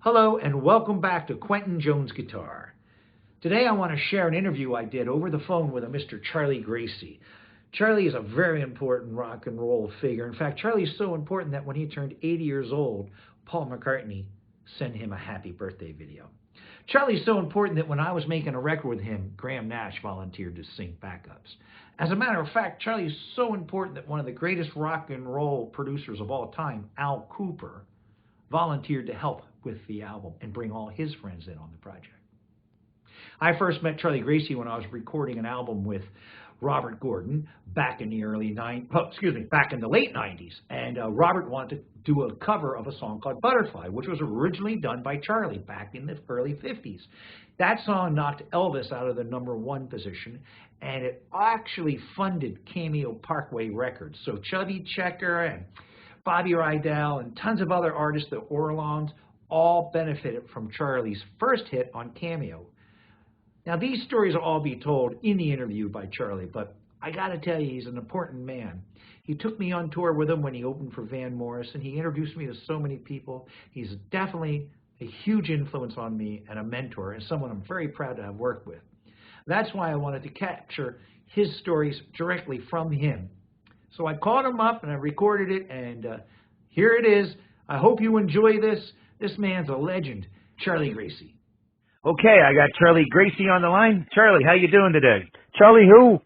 Hello and welcome back to Quentin Jones Guitar. Today I want to share an interview I did over the phone with a Mr. Charlie Gracie. Charlie is a very important rock and roll figure. In fact, Charlie is so important that when he turned 80 years old, Paul McCartney sent him a happy birthday video. Charlie is so important that when I was making a record with him, Graham Nash volunteered to sing backups. As a matter of fact, Charlie is so important that one of the greatest rock and roll producers of all time, Al Kooper, volunteered to help with the album and bring all his friends in on the project. I first met Charlie Gracie when I was recording an album with Robert Gordon back in the back in the late 90s. And Robert wanted to do a cover of a song called Butterfly, which was originally done by Charlie back in the early 50s. That song knocked Elvis out of the #1 position, and it actually funded Cameo Parkway Records. So Chubby Checker and Bobby Rydell and tons of other artists, the Orlons, all benefited from Charlie's first hit on Cameo. Now, these stories will all be told in the interview by Charlie, but I got to tell you, he's an important man. He took me on tour with him when he opened for Van Morrison. He introduced me to so many people. He's definitely a huge influence on me and a mentor and someone I'm very proud to have worked with. That's why I wanted to capture his stories directly from him. So I called him up and I recorded it, and here it is. I hope you enjoy this. This man's a legend, Charlie Gracie. Okay, I got Charlie Gracie on the line. Charlie, how you doing today? Charlie who?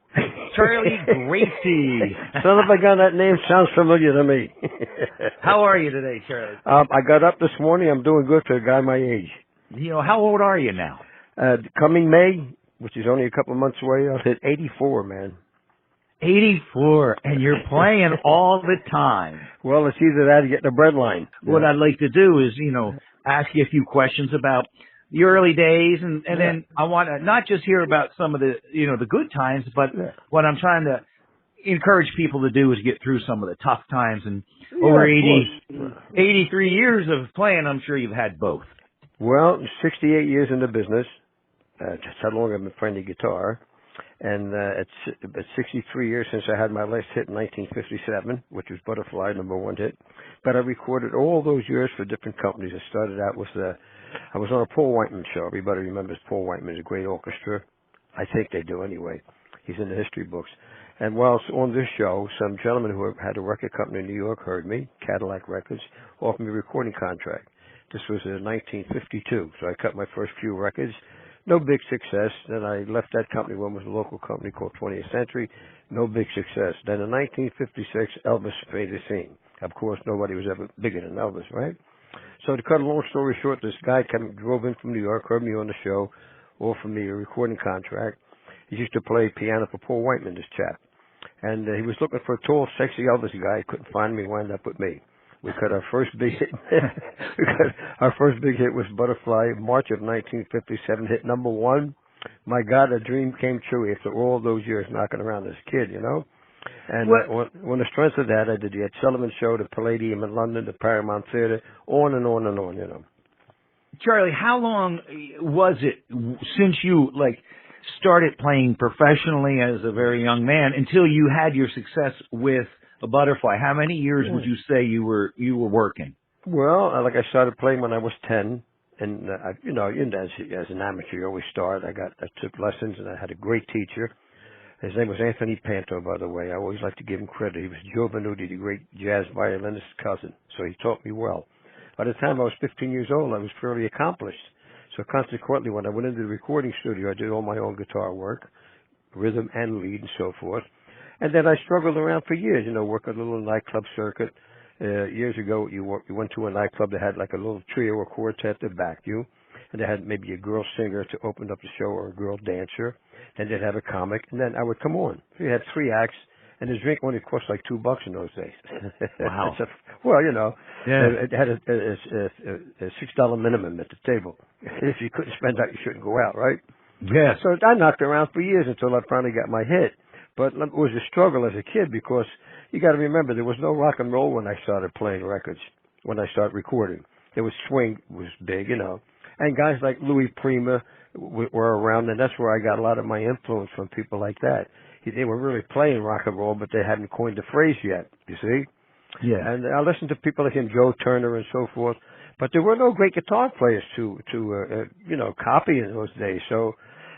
Charlie Gracie. Son of a gun, that name sounds familiar to me. How are you today, Charlie? I got up this morning. I'm doing good for a guy my age. You know, how old are you now? Coming May, which is only a couple of months away, I'll hit 84, man. 84, and you're playing all the time. Well, it's either that or get the bread line. What I'd like to do is, ask you a few questions about the early days, and then I want to not just hear about some of the, the good times, but what I'm trying to encourage people to do is get through some of the tough times. And over 83 years of playing, I'm sure you've had both. Well, 68 years in the business. That's how long I've been playing the guitar. And it's 63 years since I had my last hit in 1957, which was Butterfly, #1 hit. But I recorded all those years for different companies. I started out with I was on a Paul Whiteman show. Everybody remembers Paul Whiteman, a great orchestra. I think they do anyway. He's in the history books. And whilst on this show, some gentleman who had a record company in New York heard me, Cadillac Records, offered me a recording contract. This was in 1952, so I cut my first few records. No big success. Then I left that company. One was a local company called 20th Century. No big success. Then in 1956, Elvis made the scene. Of course, nobody was ever bigger than Elvis, right? So to cut a long story short, this guy drove in from New York, heard me on the show, offered me a recording contract. He used to play piano for Paul Whiteman, this chap. And he was looking for a tall, sexy Elvis guy. He couldn't find me, wound up with me. We cut our first big hit. Our first big hit was Butterfly, March of 1957, hit #1. My God, a dream came true after all those years knocking around as a kid, And on the strength of that, I did the Ed Sullivan Show, the Palladium in London, the Paramount Theater, on and on and on, Charlie, how long was it since you started playing professionally as a very young man until you had your success with a Butterfly? How many years would you say you were working? Well, I started playing when I was 10, and as an amateur, you always start. I took lessons, and I had a great teacher. His name was Anthony Panto, by the way. I always like to give him credit. He was Joe Venuti, the great jazz violinist's cousin, so he taught me well. By the time I was 15 years old, I was fairly accomplished. So consequently, when I went into the recording studio, I did all my own guitar work, rhythm and lead and so forth. And then I struggled around for years, worked a little nightclub circuit. Years ago, you went to a nightclub that had like a little trio or quartet that backed you. And they had maybe a girl singer to open up the show or a girl dancer. And they'd have a comic. And then I would come on. So you had 3 acts. And the drink only cost like $2 in those days. Wow. It had a $6 minimum at the table. If you couldn't spend that, you shouldn't go out, right? Yeah. So I knocked around for years until I finally got my hit. But it was a struggle as a kid because you got to remember there was no rock and roll when I started playing records, when I started recording. There was swing was big, and guys like Louis Prima were around, and that's where I got a lot of my influence from people like that. They were really playing rock and roll, but they hadn't coined the phrase yet, you see? Yeah. And I listened to people like him, Joe Turner and so forth. But there were no great guitar players to copy in those days. So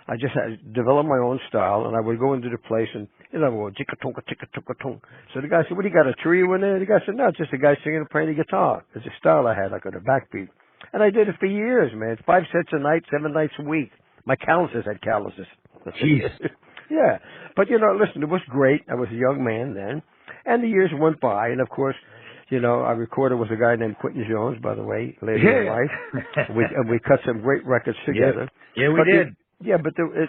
I just had to develop my own style, and I would go into the place and, ticka-tonka-tonka-tonka-tonk. So the guy said, what, do you got a trio in there? The guy said, no, it's just a guy singing and playing the guitar. It's a style I had, like on a backbeat. And I did it for years, man. 5 sets a night, 7 nights a week. My calluses had calluses. Jeez. Yeah. But, listen, it was great. I was a young man then. And the years went by, and of course, I recorded with a guy named Quentin Jones, by the way, later in life. We cut some great records together. Yeah, we did. But the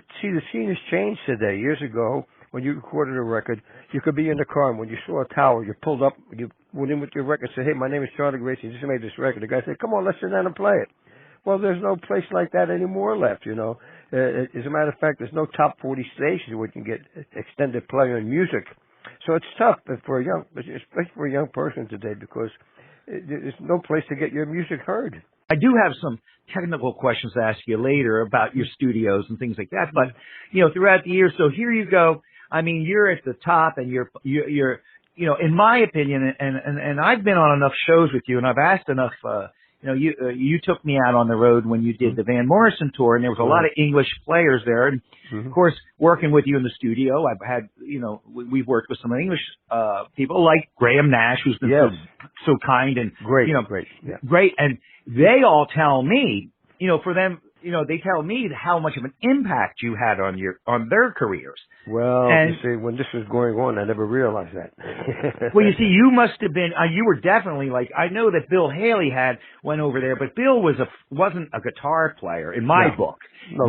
scene has changed today. Years ago, when you recorded a record, you could be in the car, and when you saw a tower, you pulled up, you went in with your record, said, hey, my name is Charlie Gracie, I just made this record. The guy said, come on, let's sit down and play it. Well, there's no place like that anymore left, As a matter of fact, there's no top 40 stations where you can get extended play on music. So it's tough especially for a young person today, because there's no place to get your music heard. I do have some technical questions to ask you later about your studios and things like that. But, throughout the years, so here you go. I mean, you're at the top, and you're in my opinion, and I've been on enough shows with you, and I've asked enough, you took me out on the road when you did the Van Morrison tour, and there was a lot of English players there. And of course, working with you in the studio, I've had, we've worked with some English, people like Graham Nash, who's been so kind and great. Great. And they all tell me, for them, they tell me how much of an impact you had on their careers. Well, you see, when this was going on, I never realized that. Well, you see, you must have been, you were definitely like, I know that Bill Haley went over there, but Bill wasn't a guitar player in my book. No,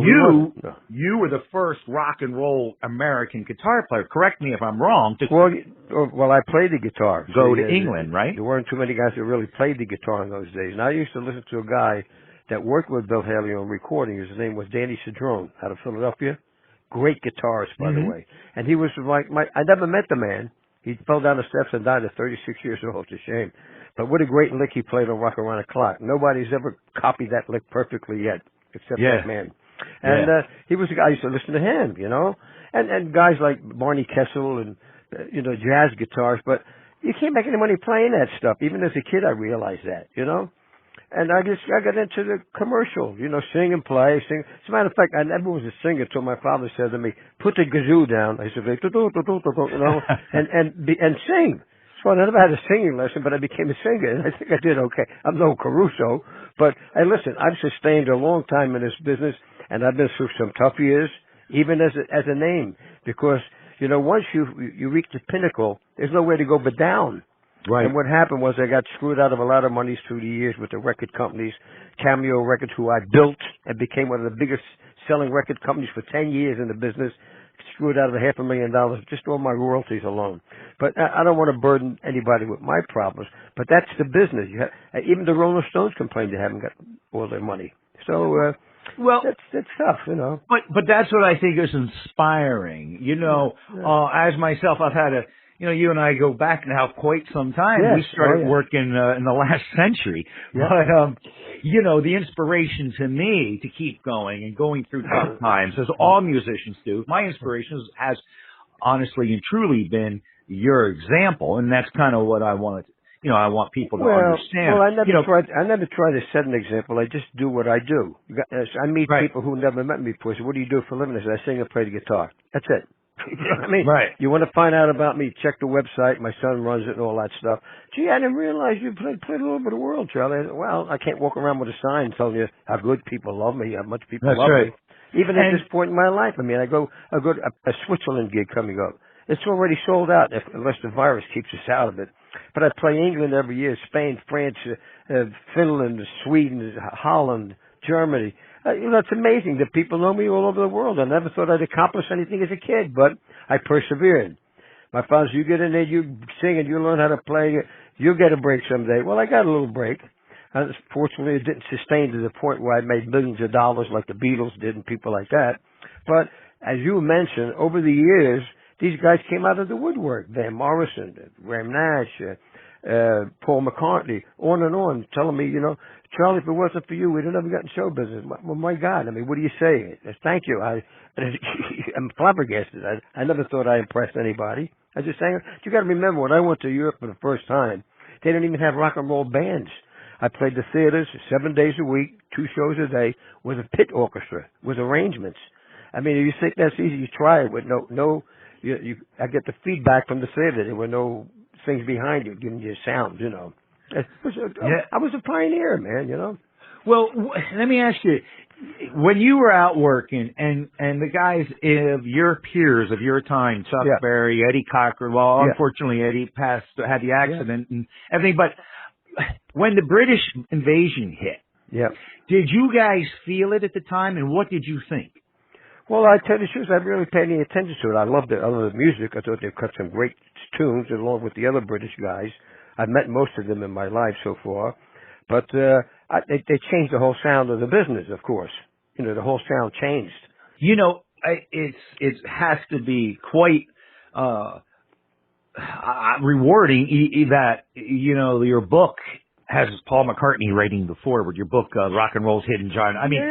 you were the first rock and roll American guitar player. Correct me if I'm wrong. Well, I played the guitar. To England, right? There weren't too many guys who really played the guitar in those days. And I used to listen to a guy that worked with Bill Haley on recording. His name was Danny Cedrone out of Philadelphia. Great guitarist, by the way. And he was like I never met the man. He fell down the steps and died at 36 years old. It's a shame. But what a great lick he played on Rock Around the Clock. Nobody's ever copied that lick perfectly yet, except that man. And he was a guy I used to listen to him, And guys like Barney Kessel and, jazz guitars. But you can't make any money playing that stuff. Even as a kid, I realized that, And I got into the commercial, sing and play, sing. As a matter of fact, I never was a singer until my father said to me, put the kazoo down. I said, and sing. So I never had a singing lesson, but I became a singer, and I think I did okay. I'm no Caruso, but hey, listen, I've sustained a long time in this business, and I've been through some tough years, even as a name, because, once you reach the pinnacle, there's nowhere to go but down. Right. And what happened was I got screwed out of a lot of money through the years with the record companies, Cameo Records, who I built and became one of the biggest selling record companies for 10 years in the business, screwed out of $500,000 just on my royalties alone. But I don't want to burden anybody with my problems, but that's the business. Even the Rolling Stones complain they haven't got all their money. So, that's tough, But that's what I think is inspiring. As myself, I've had you and I go back now quite some time. Yes. We started working in the last century. Yeah. But, the inspiration to me to keep going and going through tough times, as all musicians do, my inspiration has honestly and truly been your example. And that's kind of what I wanted to, I want people to understand. Well, I never try to set an example. I just do what I do. I meet people who never met me before. So what do you do for a living? I say, I sing and play the guitar. That's it. You know what I mean? Right. You want to find out about me, check the website. My son runs it and all that stuff. Gee, I didn't realize you played all over the world, Charlie. I said, well, I can't walk around with a sign telling you how good people love me, how much people love me. Even at this point in my life. I mean, I go a Switzerland gig coming up. It's already sold out unless the virus keeps us out of it. But I play England every year, Spain, France, Finland, Sweden, Holland, Germany. It's amazing that people know me all over the world. I never thought I'd accomplish anything as a kid, but I persevered. My father said, you get in there, you sing, and you learn how to play, you'll get a break someday. Well, I got a little break. Fortunately, it didn't sustain to the point where I made millions of dollars like the Beatles did and people like that. But as you mentioned, over the years, these guys came out of the woodwork. Van Morrison, Graham Nash, Paul McCartney, on and on, telling me, Charlie, if it wasn't for you, we'd have never gotten show business. Well, my God, I mean, what do you say? Thank you. I'm flabbergasted. I never thought I impressed anybody. I was just saying, you got to remember, when I went to Europe for the first time, they didn't even have rock and roll bands. I played the theaters 7 days a week, 2 shows a day, with a pit orchestra, with arrangements. I mean, if you think that's easy, you try it with I get the feedback from the theater. There were no things behind you giving you sound, you know. I was a pioneer, man, you know. Well, let me ask you, when you were out working and the guys of your peers of your time, Chuck Berry, Eddie Cochran, well, unfortunately Eddie had the accident and everything, but when the British invasion hit, did you guys feel it at the time, and what did you think? Well, I tell you the truth, I really paid any attention to it. I loved it. I loved the music. I thought they cut some great tunes along with the other British guys. I've met most of them in my life so far. But they changed the whole sound of the business, of course. You know, the whole sound changed. You know, it has to be quite rewarding that, you know, your book has Paul McCartney writing the foreword, your book, Rock and Roll's Hidden Giant. I mean,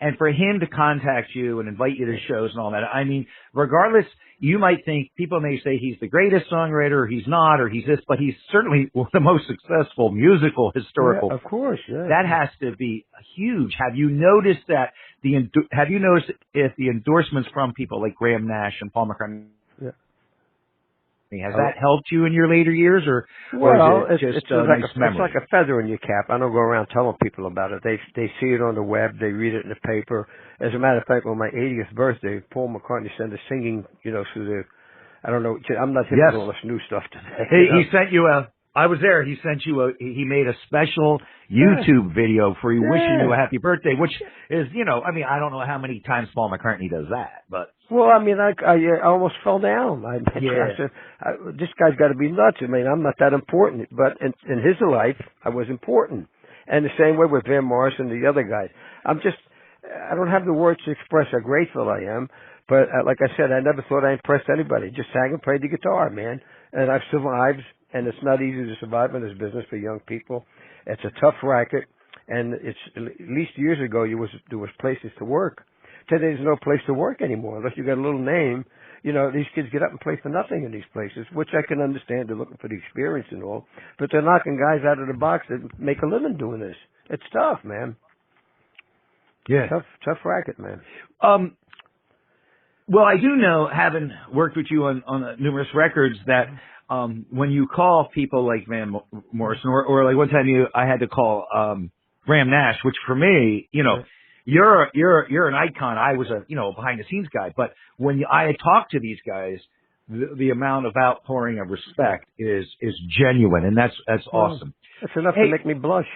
and for him to contact you and invite you to shows and all that, I mean, regardless, you might think, people may say he's the greatest songwriter, or he's not, or he's this, but he's certainly the most successful musical historical. Yeah, of course, yeah. That has to be huge. Have you noticed that if the endorsements from people like Graham Nash and Paul McCartney, has that helped you in your later years, or is it just a nice memory? It's like a feather in your cap. I don't go around telling people about it. They see it on the web. They read it in the paper. As a matter of fact, on my 80th birthday, Paul McCartney sent us singing, you know, through the, I don't know, I'm not hitting all this new stuff today. He sent you I was there. He sent you he made a special YouTube video for you, wishing you a happy birthday, which is, you know, I mean, I don't know how many times Paul McCartney does that, but. Well, I mean, I almost fell down. I said, this guy's got to be nuts. I mean, I'm not that important, but in his life, I was important. And the same way with Van Morrison and the other guys. I don't have the words to express how grateful I am, but like I said, I never thought I impressed anybody. Just sang and played the guitar, man. And I've survived. And it's not easy to survive in this business for young people. It's a tough racket, and it's at least years ago there was places to work. Today there's no place to work anymore unless you got a little name. You know, these kids get up and play for nothing in these places, which I can understand. They're looking for the experience and all, but they're knocking guys out of the box that make a living doing this. It's tough, man. Yeah, tough racket, man. Well, I do know, having worked with you on numerous records, that when you call people like Van Morrison, or like one time I had to call Graham Nash, which for me, you know, you're an icon. I was a behind the scenes guy, but when I talked to these guys, the amount of outpouring of respect is genuine, and that's awesome. That's enough to make me blush.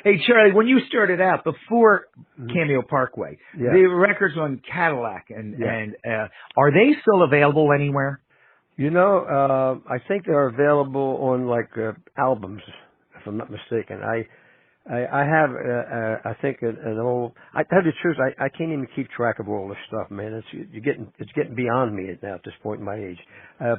Hey, Charlie, when you started out before Cameo Parkway, the records on Cadillac and are they still available anywhere? You know, I think they're available on like albums, if I'm not mistaken. I have, I think an old. I tell you the truth, I can't even keep track of all this stuff, man. It's getting beyond me now at this point in my age.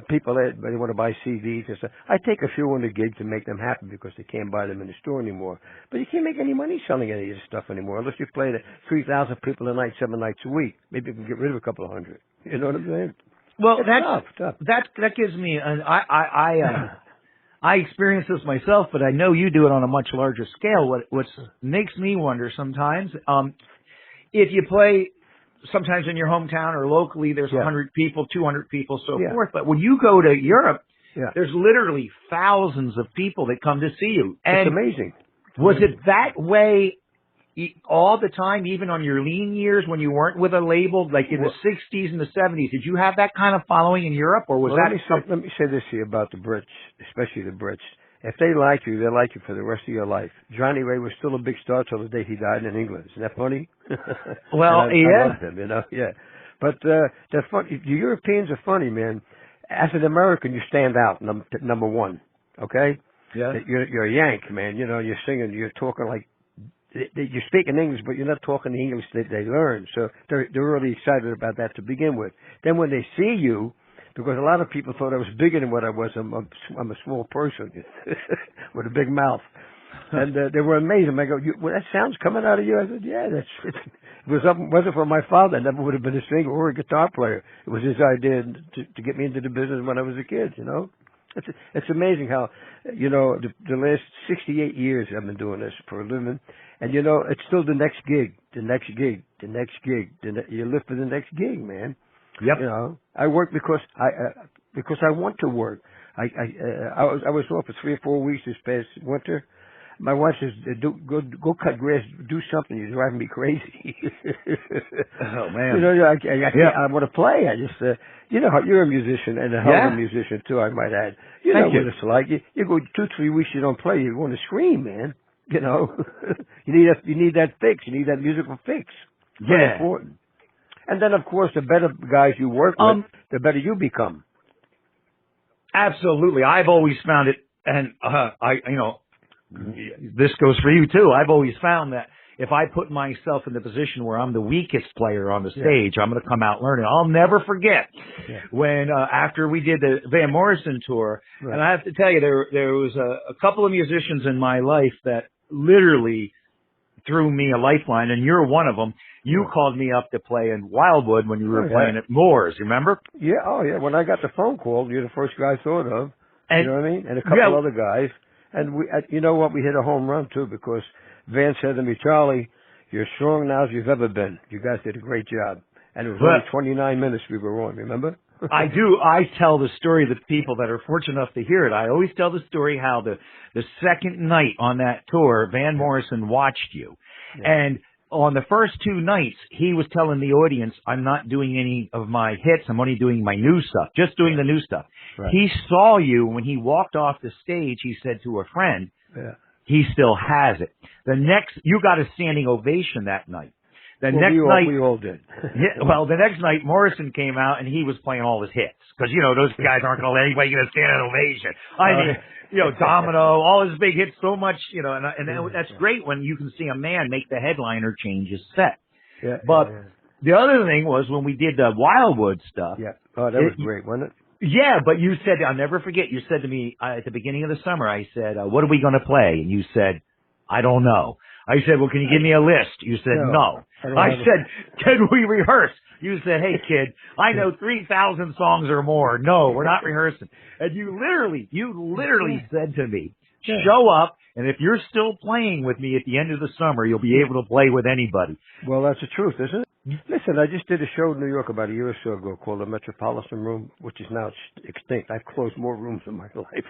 People they want to buy CDs and stuff. I take a few on the gig to make them happy because they can't buy them in the store anymore. But you can't make any money selling any of this stuff anymore unless you play to 3,000 people a night, 7 nights a week. Maybe you can get rid of a couple of hundred. You know what I'm saying? Well, it's tough. That gives me I experience this myself, but I know you do it on a much larger scale. What makes me wonder sometimes, if you play sometimes in your hometown or locally, there's 100 people, 200 people, so forth. But when you go to Europe, there's literally thousands of people that come to see you. And it's amazing. Was it that way all the time, even on your lean years when you weren't with a label, like in the 60s and the 70s? Did you have that kind of following in Europe, or was that something? Let me say this here about the Brits, especially the Brits. If they like you, they like you for the rest of your life. Johnny Ray was still a big star till the day he died in England. Isn't that funny? Well, I love him, you know, But they're funny. The Europeans are funny, man. As an American, you stand out, number one, okay? Yeah. You're a Yank, man. You know, you're singing, you're talking like, you speak in English, but you're not talking the English that they learn. So they're really excited about that to begin with. Then when they see you, because a lot of people thought I was bigger than what I was. I'm a small person with a big mouth. And they were amazed. I go, well, that sound's coming out of you? I said, yeah, if it wasn't for my father, I never would have been a singer or a guitar player. It was his idea to get me into the business when I was a kid, you know. It's amazing how, the last 68 years I've been doing this for a living, and it's still the next gig, the next gig, the next gig. You live for the next gig, man. Yep. I work because I want to work. I was off for 3 or 4 weeks this past winter. My wife says, go cut grass, do something. You're driving me crazy. Oh, man. I want to play. I just, you're a musician and a hell of a musician too, I might add. You know what it's like. You go 2-3 weeks you don't play, you're going to scream, man. You need that fix. You need that musical fix. Very important. And then, of course, the better guys you work with, the better you become. Absolutely. I've always found it, and this goes for you too. I've always found that if I put myself in the position where I'm the weakest player on the stage, I'm going to come out learning. I'll never forget when after we did the Van Morrison tour, and I have to tell you, there was a couple of musicians in my life that literally threw me a lifeline, and you're one of them. You called me up to play in Wildwood when you were playing at Moore's, remember? Yeah, when I got the phone call, you're the first guy I thought of. And, you know what I mean? And a couple other guys. And we, you know what? We hit a home run too, because Van said to me, Charlie, you're as strong now as you've ever been. You guys did a great job. And it was only 29 minutes we were on, remember? I do. I tell the story to people that are fortunate enough to hear it. I always tell the story how the second night on that tour, Van Morrison watched you. And on the first 2 nights, he was telling the audience, I'm not doing any of my hits. I'm only doing my new stuff, just doing the new stuff. Right. He saw you when he walked off the stage. He said to a friend, he still has it. You got a standing ovation that night. The next night, we all did. The next night, Morrison came out and he was playing all his hits. Because, those guys aren't going to let anybody get a standing ovation. I mean, Domino, all his big hits so much, and that's great when you can see a man make the headliner change his set. But the other thing was when we did the Wildwood stuff. Yeah. Oh, that was great, wasn't it? Yeah, but you said, I'll never forget, you said to me at the beginning of the summer, I said, what are we going to play? And you said, I don't know. I said, well, can you give me a list? You said, no. I said, can we rehearse? You said, hey, kid, I know 3,000 songs or more. No, we're not rehearsing. And you literally said to me, show up, and if you're still playing with me at the end of the summer, you'll be able to play with anybody. Well, that's the truth, isn't it? Listen, I just did a show in New York about a year or so ago called the Metropolitan Room, which is now extinct. I've closed more rooms in my life.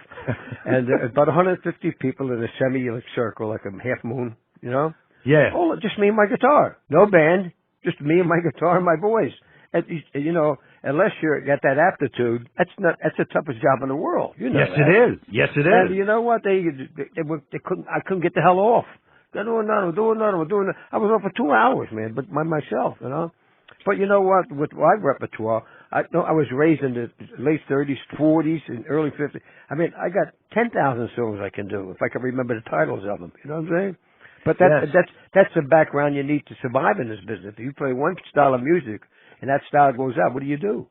And about 150 people in a circle, like a half moon, Yeah. Oh, just me and my guitar. No band, just me and my guitar and my voice. And, unless you got that aptitude, that's the toughest job in the world. Yes, it is. Yes, it is. And you know what? They couldn't. I couldn't get the hell off. I'm doing that. I was off for 2 hours, man, but by myself, But you know what? With my repertoire, I was raised in the late 30s, 40s, and early 50s. I mean, I got 10,000 songs I can do if I can remember the titles of them. You know what I'm saying? But that's the background you need to survive in this business. If you play one style of music and that style goes out, what do you do?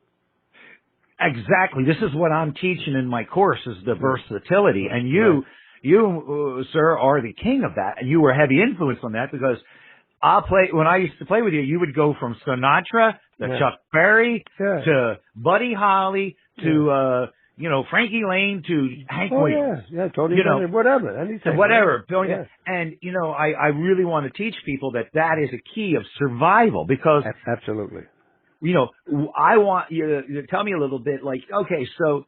Exactly. This is what I'm teaching in my course, is the versatility. And you, sir, are the king of that. And you were a heavy influence on that, because when I used to play with you, you would go from Sinatra to Chuck Berry to Buddy Holly to, Frankie Lane to Hank Williams. Tony Bennett, whatever. Anything. Whatever. And, I really want to teach people that is a key of survival, because. Absolutely. I want you to tell me a little bit, like, okay, so,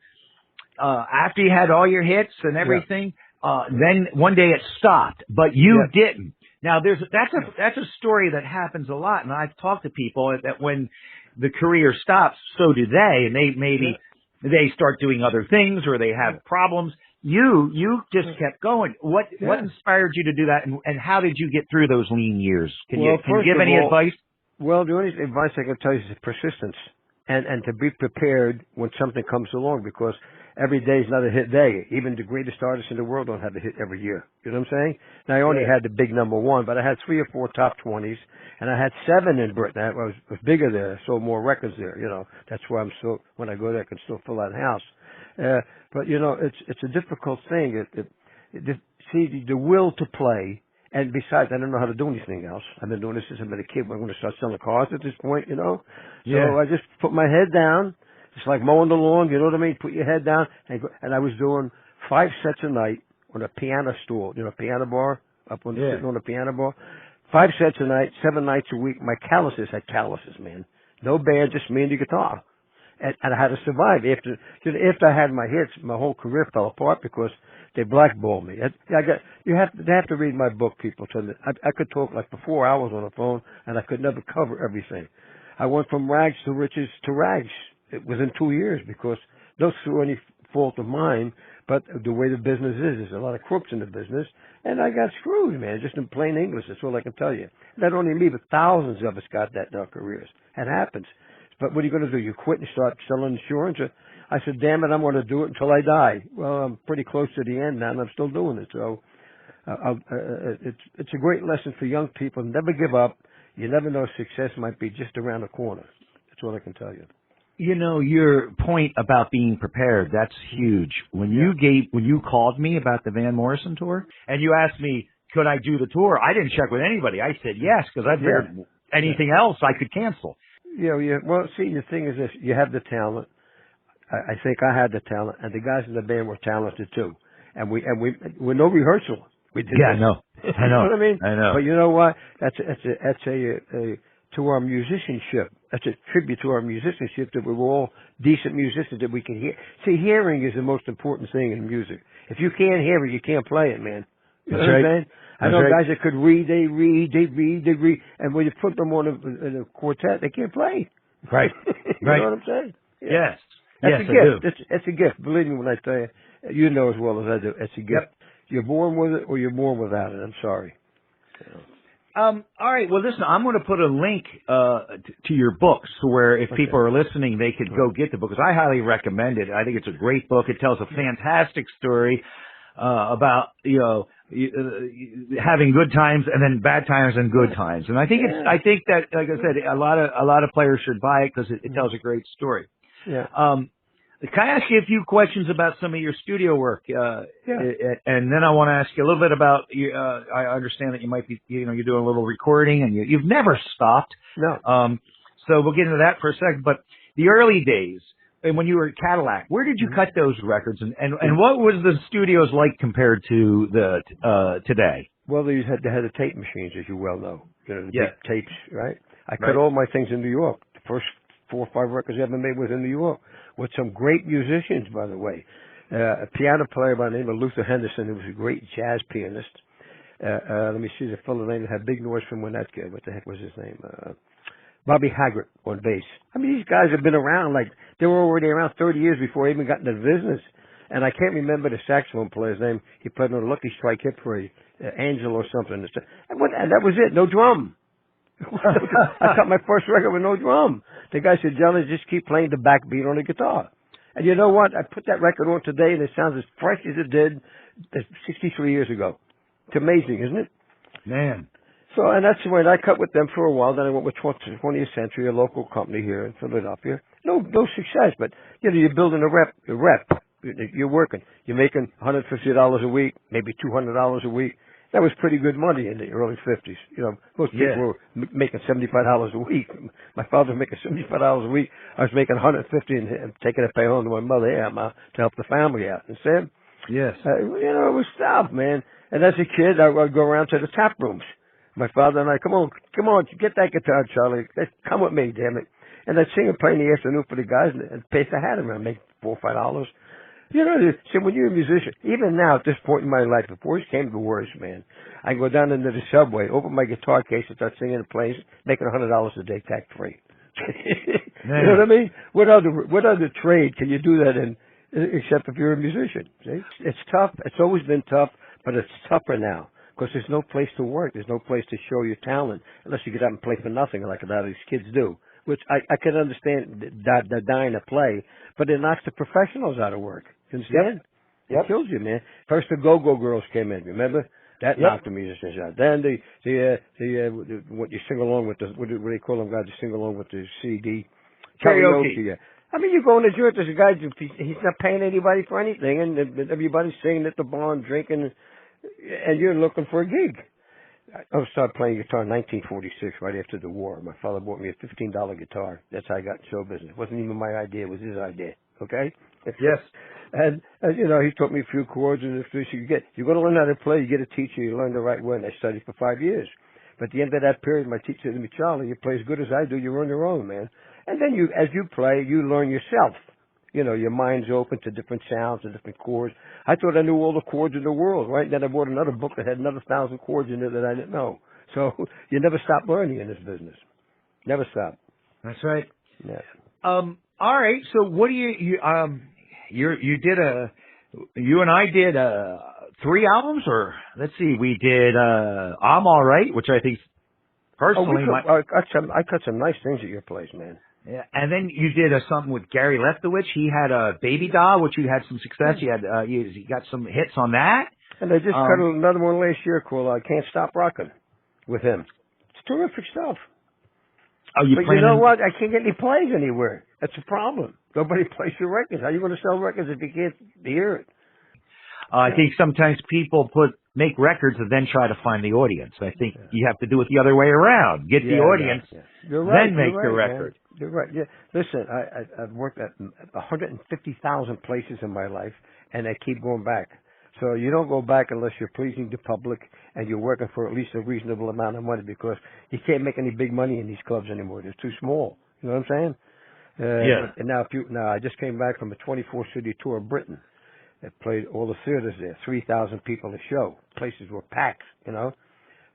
after you had all your hits and everything, then one day it stopped, but you didn't. Now that's a story that happens a lot, and I've talked to people that when the career stops, so do they, and they start doing other things, or they have problems. You just kept going. What inspired you to do that, and how did you get through those lean years? Can you give any advice? Well, the only advice I can tell you is persistence, and to be prepared when something comes along, because every day is not a hit day. Even the greatest artists in the world don't have a hit every year. You know what I'm saying? Now, I only had the big number one, but I had 3 or 4 top 20s, and I had 7 in Britain. I was bigger there. I sold more records there. That's why when I go there, I can still fill that house. But it's a difficult thing. See, the will to play. And besides, I don't know how to do anything else. I've been doing this since I've been a kid. I'm going to start selling cars at this point, So I just put my head down, It's like mowing the lawn, you know what I mean? Put your head down. And I was doing 5 sets a night on a piano stool, piano bar, sitting on a piano bar. 5 sets a night, 7 nights a week. My calluses had calluses, man. No band, just me and the guitar. And I had to survive. After I had my hits, my whole career fell apart because they blackballed me. They have to read my book, people. I could talk like for 4 hours on the phone, and I could never cover everything. I went from rags to riches to rags within 2 years because not through any fault of mine, but the way the business is. There's a lot of crooks in the business, and I got screwed, man, just in plain English. That's all I can tell you. Not only me, but thousands of us got that in our careers. It happens. But what are you going to do? You quit and start selling insurance? I said, damn it, I'm going to do it until I die. Well, I'm pretty close to the end now, and I'm still doing it. So it's a great lesson for young people. Never give up. You never know, success might be just around the corner. That's all I can tell you. Your point about being prepared, that's huge. When you called me about the Van Morrison tour and you asked me, could I do the tour? I didn't check with anybody. I said yes, because I figured anything else I could cancel. Well, see, the thing is this, you have the talent. I think I had the talent, and the guys in the band were talented too. And with no rehearsal, we did I this. know. You know what I mean? I know. But you know what? That's a to our musicianship. That's a tribute to our musicianship, that we're all decent musicians, that we can hear. See, hearing is the most important thing in music. If you can't hear it, you can't play it, man. You know what I'm saying? I know guys that could read, they read, and when you put them on a quartet, they can't play. Right. You know what I'm saying? Yeah. Yes. That's yes, a gift. I do. It's a gift. Believe me when I tell you. You know as well as I do. It's a gift. Yep. You're born with it or you're born without it. I'm sorry. All right. Well, listen, I'm going to put a link to your books where if people are listening, they could go get the book, because I highly recommend it. I think it's a great book. It tells a fantastic story about having good times and then bad times and good times. And I think I think that, like I said, a lot of players should buy it because it tells a great story. Yeah. Can I ask you a few questions about some of your studio work? And then I want to ask you a little bit about, I understand that you might be, you're doing a little recording and you've never stopped. No. So we'll get into that for a second. But the early days, and when you were at Cadillac, where did you cut those records? And what was the studios like compared to the today? Well, they had the tape machines, as you well know. The big tapes, right? I cut Right. all my things in New York. The first 4 or 5 records I ever made was in New York, with some great musicians, by the way. A piano player by the name of Luther Henderson, who was a great jazz pianist. Let me see the fellow name that had big noise from Winnetka. What the heck was his name? Bobby Haggart on bass. I mean, these guys have been around, like, they were already around 30 years before I even got into the business. And I can't remember the saxophone player's name. He played on a Lucky Strike hit parade, Angel or something. And that was it, no drum. I cut my first record with no drum. The guy said, Johnny, just keep playing the backbeat on the guitar. And you know what? I put that record on today, and it sounds as fresh as it did 63 years ago. It's amazing, isn't it? Man. So, and that's when I cut with them for a while. Then I went with 20th Century, a local company here in Philadelphia. No success, but you're building a rep. You're working. You're making $150 a week, maybe $200 a week. That was pretty good money in the early 50s. Most people were making $75 a week. My father was making $75 a week. I was making $150 and taking it back home to my mother to help the family out. And Sam? Yes. It was tough, man. And as a kid, I would go around to the tap rooms. My father and I, come on, get that guitar, Charlie. Come with me, damn it. And I'd sing and play in the afternoon for the guys and pay if I had them. I'd make $4 or $5. See, when you're a musician, even now at this point in my life, before it came to the worst, man, I go down into the subway, open my guitar case, and start singing and playing, making $100 a day tax free. You know what I mean? What other trade can you do that in, except if you're a musician? See? It's tough. It's always been tough, but it's tougher now because there's no place to work. There's no place to show your talent unless you get out and play for nothing like a lot of these kids do. Which I can understand the dying to play, but it knocks the professionals out of work. You understand? It kills you, man. First the go-go girls came in, remember? That knocked the musicians out. Then what you sing along with, what do they call them guys to sing along with the CD? Karaoke. I mean, you go in the joint, there's a guy, he's not paying anybody for anything, and everybody's singing at the bar and drinking, and you're looking for a gig. I started playing guitar in 1946, right after the war. My father bought me a $15 guitar. That's how I got in show business. It wasn't even my idea. It was his idea. Okay? Yes. And you know, he taught me a few chords, and if you're going to learn how to play, you get a teacher, you learn the right way. And I studied for 5 years. But at the end of that period, my teacher said to me, Charlie, you play as good as I do, you're on your own, man. And then as you play, you learn yourself. You know, your mind's open to different sounds and different chords. I thought I knew all the chords in the world, right? Then I bought another book that had another 1,000 chords in it that I didn't know. So you never stop learning in this business. Never stop. That's right. Yeah. All right. So what do you and I did 3 albums, or let's see, we did I'm All Right, which I think personally I cut some nice things at your place, man. Yeah, and then you did something with Gary Leftowich. He had a Baby Doll, which you had some success. You had you got some hits on that. And I just cut another one last year called I Can't Stop Rockin' with him. It's terrific stuff. Oh, you know what? I can't get any plays anywhere. That's a problem. Nobody plays your records. How are you going to sell records if you can't hear it? I think sometimes people make records and then try to find the audience. I think you have to do it the other way around. Get the audience, You're right, then make the record. Man. You're right. Yeah. Listen, I've worked at 150,000 places in my life, and I keep going back. So you don't go back unless you're pleasing the public and you're working for at least a reasonable amount of money, because you can't make any big money in these clubs anymore. They're too small. You know what I'm saying? Yeah. And now I just came back from a 24-city tour of Britain. I played all the theaters there, 3,000 people a show. Places were packed, you know.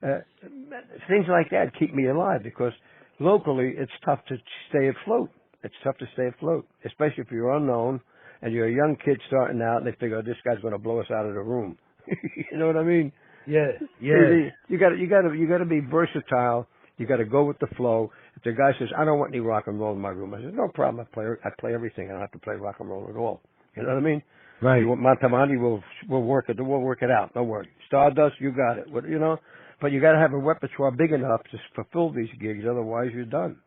Things like that keep me alive, because locally it's tough to stay afloat. It's tough to stay afloat, especially if you're unknown and you're a young kid starting out and they figure, oh, this guy's going to blow us out of the room. You know what I mean? Yeah, yeah. You got to be versatile. You got to go with the flow. If the guy says, I don't want any rock and roll in my room, I said, no problem. I play everything. I don't have to play rock and roll at all. You know what I mean? Right. You want Montemani, we'll work it. We'll work it out. Don't worry. Stardust, you got it. You know, but you got to have a repertoire big enough to fulfill these gigs. Otherwise, you're done.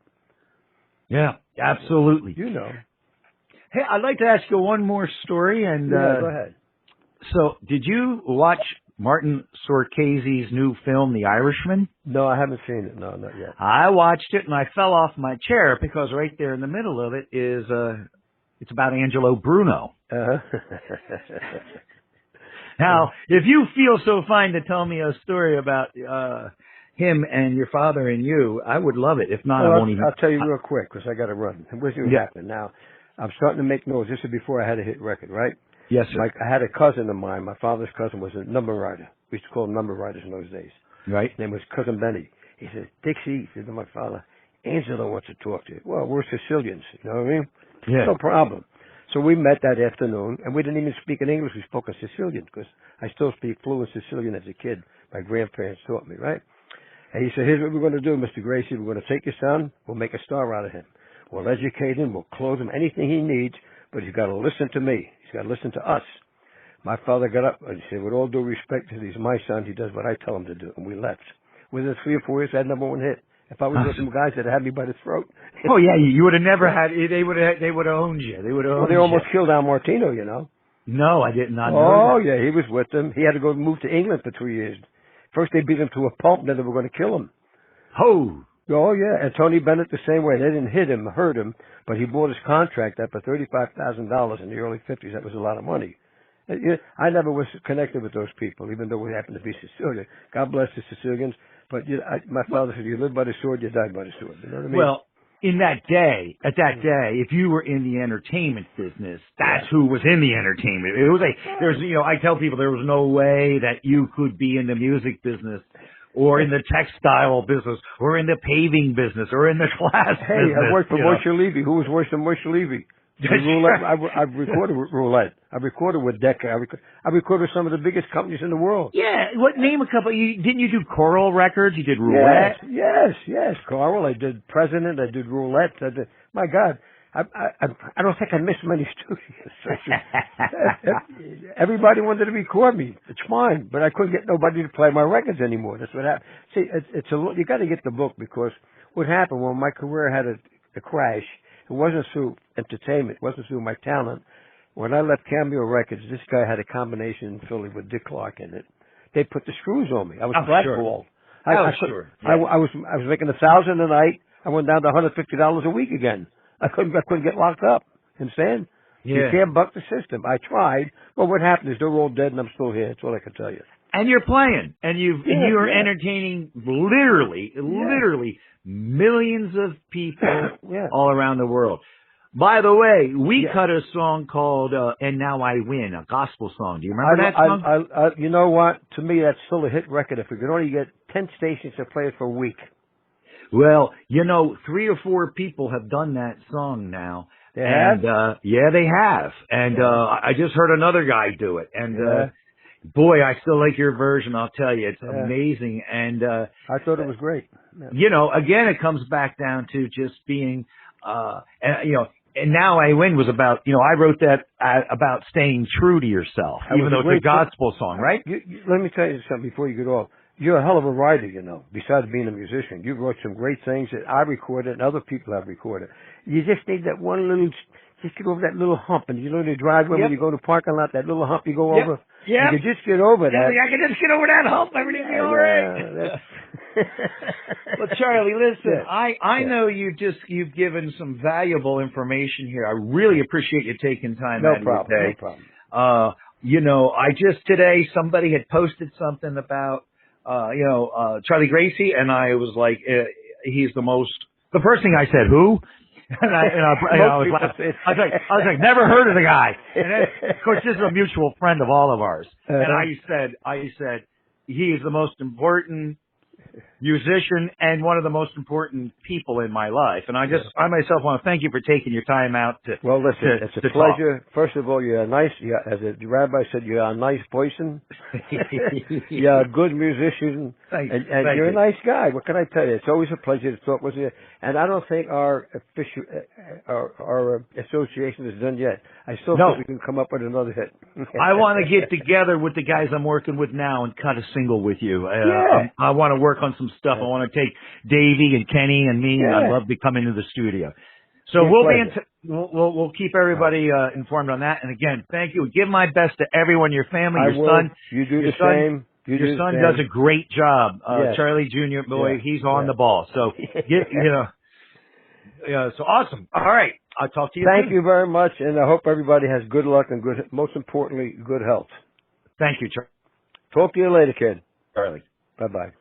Yeah, absolutely. You know. Hey, I'd like to ask you one more story. And go ahead. So, did you watch Martin Scorsese's new film, The Irishman? No, I haven't seen it. No, not yet. I watched it and I fell off my chair because right there in the middle of it is it's about Angelo Bruno. Now, if you feel so fine to tell me a story about him and your father and you, I would love it. If not, I won't even. I'll tell you real quick because I got to run. What's going to happen now? I'm starting to make noise. This is before I had a hit record, right? Yes, sir. I had a cousin of mine. My father's cousin was a number writer. We used to call them number writers in those days. Right. His name was Cousin Benny. He said, Dixie, he said to my father, Angelo wants to talk to you. Well, we're Sicilians. You know what I mean? Yeah. No problem. So we met that afternoon, and we didn't even speak in English. We spoke in Sicilian, because I still speak fluent Sicilian as a kid. My grandparents taught me, right? And he said, here's what we're going to do, Mr. Gracie. We're going to take your son. We'll make a star out of him. We'll educate him. We'll clothe him, anything he needs, but he's got to listen to me. He's got to listen to us. My father got up and he said, with all due respect, he's my son. He does what I tell him to do. And we left. Within 3 or 4 years, I had #1 hit. If I was with some guys that had me by the throat. Oh yeah, you would have never had. They would have owned you. They would have. Well, they almost killed Al Martino, you know. No, I did not know. Oh yeah, he was with them. He had to go move to England for 3 years. First they beat him to a pulp, then they were going to kill him. Oh. Oh yeah, and Tony Bennett the same way. They didn't hit him, hurt him, but he bought his contract up for $35,000 in the early '50s. That was a lot of money. I never was connected with those people, even though we happened to be Sicilian. God bless the Sicilians. But my father said, you live by the sword, you die by the sword. You know what I mean? Well, at that day, if you were in the entertainment business, that's who was in the entertainment. It was I tell people there was no way that you could be in the music business or in the textile business or in the paving business or in the glass business. Hey, I worked for Moshe Levy. Who was worse than Moshe Levy? Roulette. I recorded with Roulette. I recorded with Decca. I recorded with some of the biggest companies in the world. Yeah. Name a couple? Didn't you do Coral Records? You did Roulette? Yes. Coral. I did President. I did Roulette. My God. I don't think I missed many studios. Everybody wanted to record me. It's fine. But I couldn't get nobody to play my records anymore. That's what happened. See, you got to get the book, because what happened when my career had a crash, it wasn't through entertainment. It wasn't through my talent. When I left Cameo Records, this guy had a combination in Philly with Dick Clark in it. They put the screws on me. I was blackballed. Sure. Sure. I was making $1,000 a night. I went down to $150 a week again. I couldn't get locked up. Understand? Yeah. You can't buck the system. I tried. Well, what happened is they're all dead, and I'm still here. That's all I can tell you. And you're playing, and you are entertaining literally millions of people all around the world. By the way, we cut a song called "And Now I Win," a gospel song. Do you remember that song? You know what? To me, that's still a hit record. If we could only get 10 stations to play it for a week. Well, 3 or 4 people have done that song now. They have? Yeah, they have. And I just heard another guy do it. And boy, I still like your version, I'll tell you. It's amazing. And I thought it was great. Yeah. Again, it comes back down to just being, and Now I Win was about, I wrote that about staying true to yourself, even though it's a gospel song, right? Let me tell you something before you get off. You're a hell of a writer, besides being a musician. You've wrote some great things that I recorded and other people have recorded. You just need that one little, just get over that little hump. And you the driveway when you go to the parking lot, that little hump you go over. Yeah. You can just get over that. I can just get over that hump. Everything's all right. Well, Charlie, listen, I know you've given some valuable information here. I really appreciate you taking time out of your day. No problem. Today somebody had posted something about, Charlie Gracie, and I was like, he's the first thing I said, who? And I was like, never heard of the guy. And then, of course, this is a mutual friend of all of ours. And I said, he is the most important musician and one of the most important people in my life. And I myself want to thank you for taking your time out to. Well, listen, it's a pleasure. Talk. First of all, you're as the rabbi said, you're a nice person. You're a good musician. Thank you're a nice guy. What can I tell you? It's always a pleasure to talk with you. And I don't think our association is done yet. I still think we can come up with another hit. I want to get together with the guys I'm working with now and cut a single with you. I want to work on some stuff. I want to take Davey and Kenny and me, and I'd love to come into the studio. So we'll keep everybody informed on that. And again, thank you. Give my best to everyone, your family, your son. You do the same. Your son does a great job. Charlie Jr., boy, he's on the ball. So, so awesome. All right. I'll talk to you soon. Thank you very much, and I hope everybody has good luck and most importantly, good health. Thank you, Charlie. Talk to you later, kid. Charlie. Bye-bye.